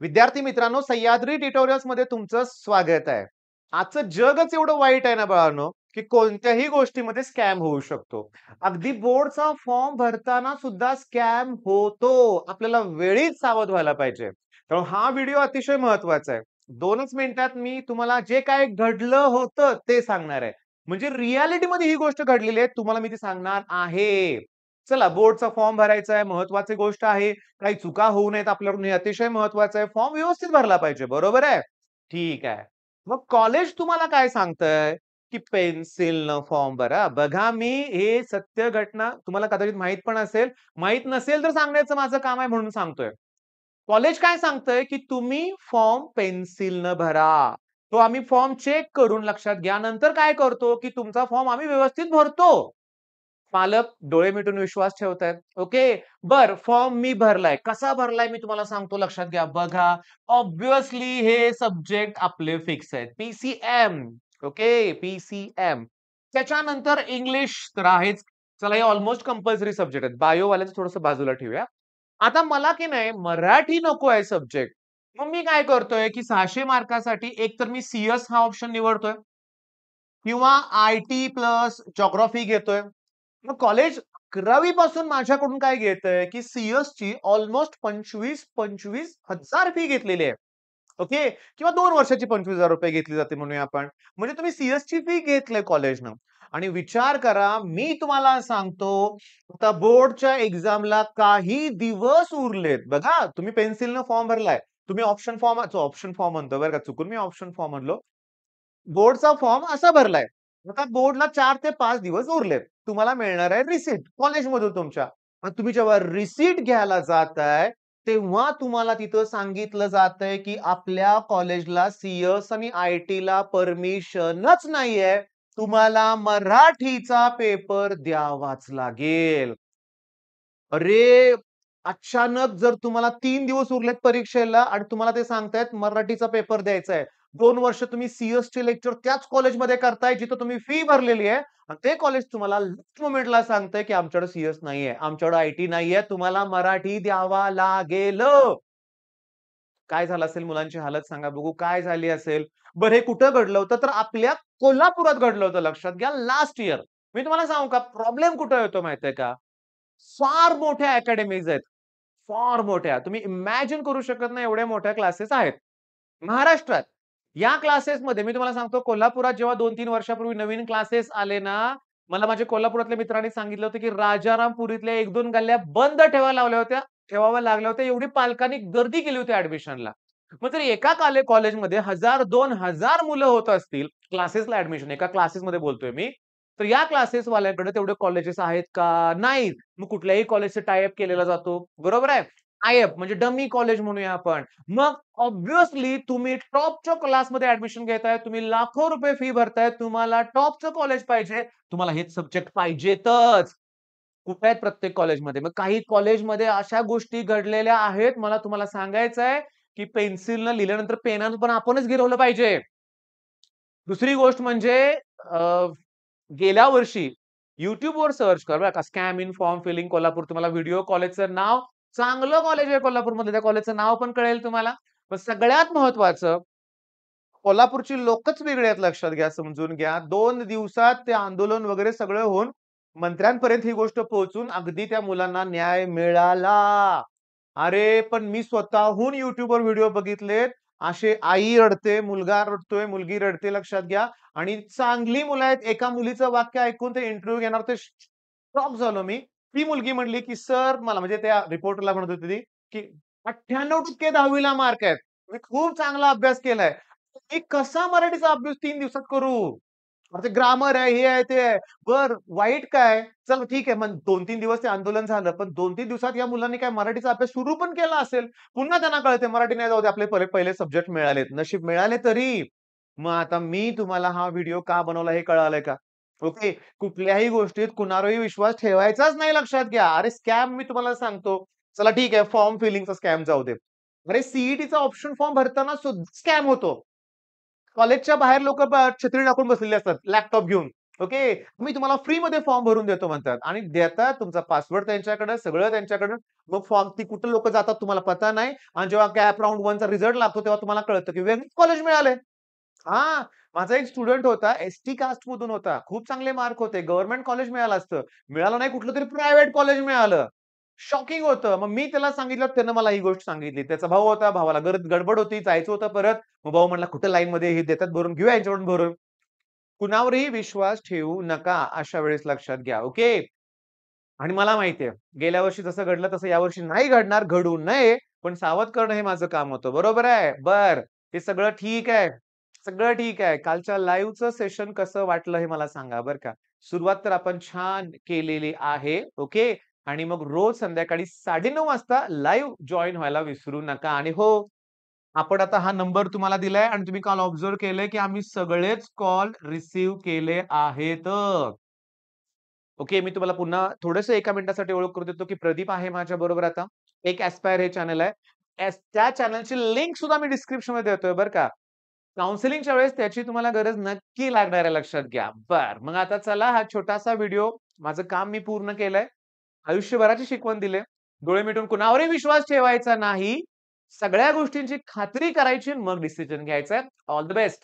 विद्यार्थी मित्रांनो, सह्याद्री ट्युटोरियल्स मध्ये तुमचं स्वागत आहे. आजचं जगच एवढं वाईट आहे ना बाळांनो, की कोणत्याही गोष्टीमध्ये स्कॅम होऊ शकतो. अगदी बोर्डचा फॉर्म भरताना सुद्धा स्कॅम होतो. आपल्याला वेळीच सावध व्हायला पाहिजे. तर हा व्हिडिओ अतिशय महत्त्वाचा आहे. 2च मिनिटात मी तुम्हाला जे काही घडलं होतं ते सांगणार आहे. म्हणजे रिअॅलिटीमध्ये ही गोष्ट घडलेली आहे. तुम्हाला मी ती सांगणार आहे. चला, बोर्डचा फॉर्म भरायचा आहे, महत्त्वाची गोष्ट आहे. काही चुका होऊ नयेत आपल्याकडून हे अतिशय महत्वाचं आहे. फॉर्म व्यवस्थित भरला पाहिजे. बरोबर आहे? ठीक आहे. मग कॉलेज तुम्हाला काय सांगतंय, की पेन्सिलनं फॉर्म भरा. बघा, मी हे सत्य घटना तुम्हाला कदाचित माहीत पण असेल. माहीत नसेल तर सांगण्याचं माझं काम आहे म्हणून सांगतोय. कॉलेज काय सांगतंय, की तुम्ही फॉर्म पेन्सिलनं भरा. तो आम्ही फॉर्म चेक करून लक्षात घ्या. नंतर काय करतो, की तुमचा फॉर्म आम्ही व्यवस्थित भरतो. पालक डोळे मिटून विश्वास ठेवतायत. ओके. फॉर्म मी भरलाय. कसा भरलाय मी तुम्हाला सांगतो, लक्षात घ्या. बघा, ऑब्व्हियसली हे सब्जेक्ट आपले फिक्स आहेत. पी-सी-एम. Okay, P-C-M. त्याच्यानंतर इंग्लिश तर आहेच. चला, हे ऑलमोस्ट कंपल्सरी सब्जेक्ट आहेत. बायोवाल्याचं थोडंसं बाजूला ठेवूया. आता मला की नाही मराठी नको आहे सब्जेक्ट. मग मी काय करतोय, की 600 मार्कासाठी एक तर मी सी-एस हा ऑप्शन निवडतोय किंवा आय-टी प्लस जिओग्राफी घेतोय. मग कॉलेज 11वी पासून माझ्याकडून काय घेतंय, की सी-एसची ऑलमोस्ट 25,000 फी घेतलेली आहे. ओके. किंवा 2 वर्षाची ₹25,000 घेतली जाते म्हणूया आपण. म्हणजे तुम्ही सी-एसची फी घेतलंय कॉलेजनं आणि विचार करा, मी तुम्हाला सांगतो, आता बोर्डच्या एक्झामला काही दिवस उरलेत. बघा, तुम्ही पेन्सिलनं फॉर्म भरलाय. तुम्ही ऑप्शन फॉर्म म्हणतो बरं का, चुकून मी ऑप्शन फॉर्म म्हणलो. बोर्डचा फॉर्म असा भरलाय. आता बोर्डला 4 ते 5 दिवस उरलेत. तुम्हाला मिळणार आहे रिसिट कॉलेजमधून तुमच्या. मग तुम्ही जेव्हा रिसिट घ्यायला जाताय, तेव्हा तुम्हाला तिथं सांगितलं जातंय, की आपल्या कॉलेजला सी-एस आणि आय-टीला परमिशनच नाहीये. तुम्हाला मराठीचा पेपर द्यावाच लागेल. अरे! अचानक जर तुम्हाला 3 दिवस उरलेत परीक्षेला आणि तुम्हाला ते सांगतायत मराठीचा पेपर द्यायचा आहे. 2 वर्ष तुम्ही सी-एसचे लेक्चर त्याच कॉलेजमध्ये करताय जिथं तुम्ही फी भरलेली आहे आणि ते कॉलेज तुम्हाला लास्ट मोमेंटला सांगतंय, की आमच्याकडे सी-एस नाहीये, आमच्याकडे आय-टी नाहीये, तुम्हाला मराठी द्यावा लागेल. काय झालं असेल मुलांची हालत सांगा बघू, काय झाली असेल? बरं, हे कुठं घडलं होतं? तर आपल्या कोल्हापुरात घडलं होतं, लक्षात घ्या, लास्ट इयर. मी तुम्हाला सांगू का प्रॉब्लेम कुठे येतो माहितीये का? फार मोठ्या अकॅडमीज आहेत. फार मोठ्या. तुम्ही इमॅजिन करू शकत नाही एवढ्या मोठ्या क्लासेस आहेत. महाराष्ट्रात. या क्लासेसमध्ये मी तुम्हाला सांगतो कोल्हापुरात जेव्हा 2-3 वर्षापूर्वी नवीन क्लासेस आले ना, मला माझ्या कोल्हापुरातल्या मित्रांनी सांगितलं होतं, की राजारामपुरीतल्या 1-2 गल्ल्या बंद ठेवाव्या लागल्या होत्या. एवढी पालकांनी गर्दी केली होती ॲडमिशनला. मग जर एका कॉलेजमध्ये 1000-2000 मुलं होत असतील क्लासेसला ॲडमिशन एका क्लासेसमध्ये बोलतोय मी. तर या क्लासेसवाल्याकडे तेवढे कॉलेजेस आहेत का? नाहीत. मग कुठल्याही कॉलेजचा टाय केलेला जातो. बरोबर आहे? टाय म्हणजे डमी कॉलेज म्हणूया आपण. मग ऑब्व्हियसली तुम्ही टॉपच्या क्लासमध्ये ॲडमिशन घेताय. तुम्ही लाखो रुपये फी भरताय. तुम्हाला टॉपचं कॉलेज पाहिजे. तुम्हाला हेच सब्जेक्ट पाहिजेतच. कुठे आहेत प्रत्येक कॉलेजमध्ये. मग काही कॉलेजमध्ये अशा गोष्टी घडलेल्या आहेत. मला तुम्हाला सांगायचं आहे, की पेन्सिलनं लिहिल्यानंतर पेनानं पण आपणच गिरवलं पाहिजे. दुसरी गोष्ट म्हणजे अ, गेल्या वर्षी YouTubeवर सर्च कर बरं का, scam in form filling Kolhapur. तुम्हाला व्हिडिओ कॉलेजचं नाव चांगलं कॉलेज आहे कोल्हापूरमध्ये. त्या कॉलेजचं नाव पण कळेल तुम्हाला. पण सगळ्यात महत्त्वाचं कोल्हापूरची लोकच वेगळी आहेत, लक्षात घ्या, समजून घ्या. 2 दिवसात ते आंदोलन वगैरे सगळं होऊन मंत्र्यांपर्यंत ही गोष्ट पोहोचून अगदी त्या मुलांना न्याय मिळाला. अरे, पण मी स्वतःहून YouTubeवर व्हिडिओ बघितलेत. असे आई रडते, मुलगा रडतोय, मुलगी रडते, लक्षात घ्या. आणि चांगली मुलं आहेत. एका मुलीचं वाक्य ऐकून ते इंटरव्ह्यू घेणार ते शॉक झालो मी. ती मुलगी म्हटली, की "सर मला" म्हणजे त्या रिपोर्टरला म्हणत होती ती, की "98% 10वी ला मार्क आहेत. मी खूप चांगला अभ्यास केलाय. मी कसा मराठीचा अभ्यास 3 दिवसात करू? अरे ते ग्रामर आहे, हे आहे, ते आहे." बरं, वाईट काय? चल ठीक आहे. मग 2-3 दिवस ते आंदोलन झालं. पण 2-3 दिवसात या मुलांनी काय मराठीचा अभ्यास सुरू पण केला असेल. पुन्हा त्यांना कळते मराठी नाही, जाऊ दे, आपले पहिले पहिले सब्जेक्ट मिळालेत. नशीब मिळाले तरी. मग आता मी तुम्हाला हा व्हिडिओ का बनवला हे कळालंय का? ओके. कुठल्याही गोष्टीत कुणावरही विश्वास ठेवायचाच नाही, लक्षात घ्या. अरे स्कॅम मी तुम्हाला सांगतो. चला ठीक आहे, फॉर्म फिलिंगचा स्कॅम जाऊ दे. अरे सी ऑप्शन फॉर्म भरताना सुद्धा स्कॅम होतो. कॉलेजच्या बाहेर लोकं छत्री टाकून बसलेले असतात लॅपटॉप घेऊन. ओके. मी तुम्हाला फ्रीमध्ये फॉर्म भरून देतो म्हणतात आणि देतात. तुमचा पासवर्ड त्यांच्याकडे, सगळं त्यांच्याकडं. मग फॉर्म ती कुठे लोकं जातात तुम्हाला पता नाही आणि जेव्हा कॅप राउंड 1 चा रिझल्ट लागतो तेव्हा तुम्हाला कळतं, की वेगळंच कॉलेज मिळालंय. हां, माझा एक स्टुडंट होता, एस-टी कास्टमधून होता. खूप चांगले मार्क होते. गव्हर्नमेंट कॉलेज मिळालं असतं. मिळालं नाही कुठलंतरी प्रायव्हेट कॉलेज मिळालं. शॉकिंग होतं. मग मी त्याला सांगितलं, त्यानं मला ही गोष्ट सांगितली. त्याचा भाऊ होता, भावाला गडबड होती, जायचं होतं परत. मग भाऊ म्हणला, "कुठं लाईनमध्ये हे देतात भरून, घेऊया यांच्याकडून भरून." कुणावरही विश्वास ठेवू नका अशा वेळेस लक्षात घ्या. ओके. आणि मला माहिती आहे, गेल्या वर्षी जसं घडलं तसं यावर्षी नाही घडणार, घडू नये, पण सावध करणं हे माझं काम होतं. बरोबर आहे? बरं. हे सगळं ठीक आहे. सगळं ठीक आहे. कालच्या लाईव्हचं सेशन कसं वाटलं हे मला सांगा बरं का. सुरुवात तर आपण छान केलेली आहे. ओके. आणि मग रोज संध्याकाळी 9:30 वाजता लाईव्ह जॉइन व्हायला विसरू नका. आणि हो, आपण आता हा नंबर तुम्हाला दिलाय आणि तुम्ही काल ऑब्झर्व्ह केलंय, की आम्ही सगळेच कॉल रिसीव्ह केले आहेत. ओके. मी तुम्हाला पुन्हा थोडंसं एका मिनिटासाठी ओळख करून देतो, की प्रदीप आहे माझ्याबरोबर आता. एक एस्पायर हे चॅनल आहे. त्या चॅनलची लिंक सुद्धा मी डिस्क्रिप्शनमध्ये देतोय बरं का. काउन्सिलिंगच्या वेळेस त्याची तुम्हाला गरज नक्की लागणार आहे लक्षात घ्या. बरं. मग आता चला हा छोटासा व्हिडिओ माझं काम मी पूर्ण केलंय. आयुष्यभराची शिकवण दिली. डोळे मिटून कुणावरही विश्वास ठेवायचा नाही. सगळ्या गोष्टींची खात्री करायची आणि मग डिसिजन घ्यायचा. All the best.